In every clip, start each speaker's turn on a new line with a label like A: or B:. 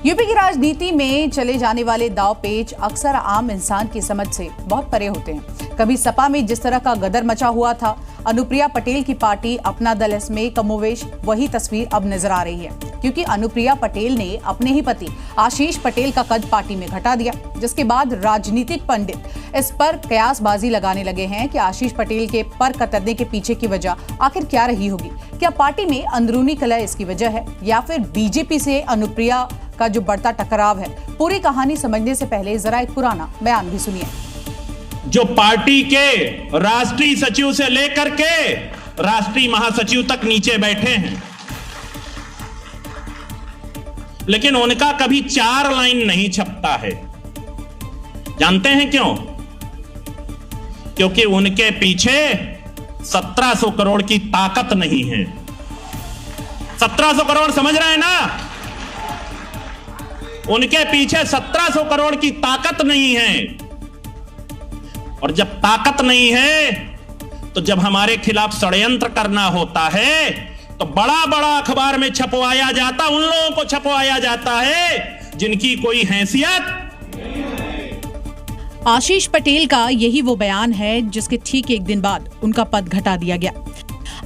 A: UP की राजनीति में चले जाने वाले दाव पेच अक्सर आम इंसान की समझ से बहुत परे होते हैं। कभी सपा में जिस तरह का गदर मचा हुआ था, अनुप्रिया पटेल की पार्टी अपना दल इसमें कमोवेश वही तस्वीर अब नजर आ रही है, क्योंकि अनुप्रिया पटेल ने अपने ही पति आशीष पटेल का कद पार्टी में घटा दिया, जिसके बाद राजनीतिक पंडित इस पर कयासबाजी लगाने लगे हैं कि आशीष पटेल के पर कतरने के पीछे की वजह आखिर क्या रही होगी। क्या पार्टी में अंदरूनी कलह इसकी वजह है या फिर बीजेपी से अनुप्रिया का जो बढ़ता टकराव है? पूरी कहानी समझने से पहले जरा एक पुराना बयान भी सुनिए।
B: जो पार्टी के राष्ट्रीय सचिव से लेकर के राष्ट्रीय महासचिव तक नीचे बैठे हैं, लेकिन उनका कभी 4 लाइन नहीं छपता है। जानते हैं क्यों? क्योंकि उनके पीछे 1700 करोड़ की ताकत नहीं है। 1700 करोड़ समझ रहे हैं ना? उनके पीछे 1700 करोड़ की ताकत नहीं है। और जब ताकत नहीं है तो जब हमारे खिलाफ षड्यंत्र करना होता है तो बड़ा बड़ा अखबार में छपवाया जाता, उन लोगों को छपवाया जाता है जिनकी कोई हैसियत नहीं है।
A: आशीष पटेल का यही वो बयान है जिसके ठीक एक दिन बाद उनका पद घटा दिया गया।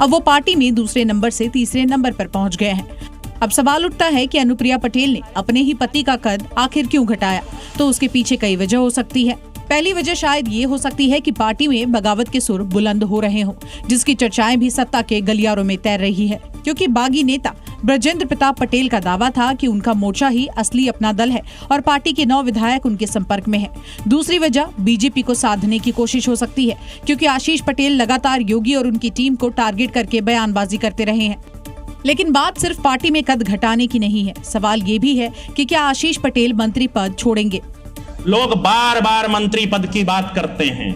A: अब वो पार्टी में दूसरे नंबर से तीसरे नंबर पर पहुंच गए हैं। अब सवाल उठता है कि अनुप्रिया पटेल ने अपने ही पति का कद आखिर क्यों घटाया? तो उसके पीछे कई वजह हो सकती है। पहली वजह शायद ये हो सकती है कि पार्टी में बगावत के सुर बुलंद हो रहे हों, जिसकी चर्चाएं भी सत्ता के गलियारों में तैर रही है, क्योंकि बागी नेता ब्रजेंद्र प्रताप पटेल का दावा था कि उनका मोर्चा ही असली अपना दल है और पार्टी के 9 विधायक उनके संपर्क में हैं। दूसरी वजह बीजेपी को साधने की कोशिश हो सकती है, क्योंकि आशीष पटेल लगातार योगी और उनकी टीम को टारगेट करके बयानबाजी करते रहे हैं। लेकिन बात सिर्फ पार्टी में कद घटाने की नहीं है। सवाल ये भी है कि क्या आशीष पटेल मंत्री पद छोड़ेंगे?
B: लोग बार बार मंत्री पद की बात करते हैं।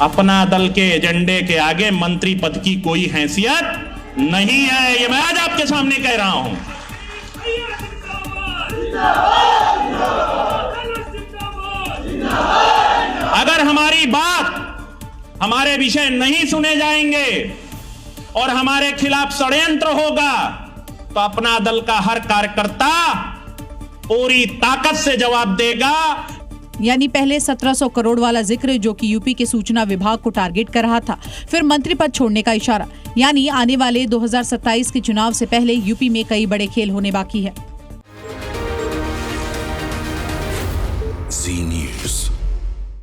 B: अपना दल के एजेंडे के आगे मंत्री पद की कोई हैसियत नहीं है। ये मैं आज आपके सामने कह रहा हूं। अगर हमारी बात, हमारे विषय नहीं सुने जाएंगे और हमारे खिलाफ षड्यंत्र होगा तो अपना दल का हर कार्यकर्ता पूरी ताकत से जवाब देगा।
A: यानी पहले 1700 करोड़ वाला जिक्र जो कि यूपी के सूचना विभाग को टारगेट कर रहा था, फिर मंत्री पद छोड़ने का इशारा। यानी आने वाले 2027 के चुनाव से पहले यूपी में कई बड़े खेल होने बाकी है।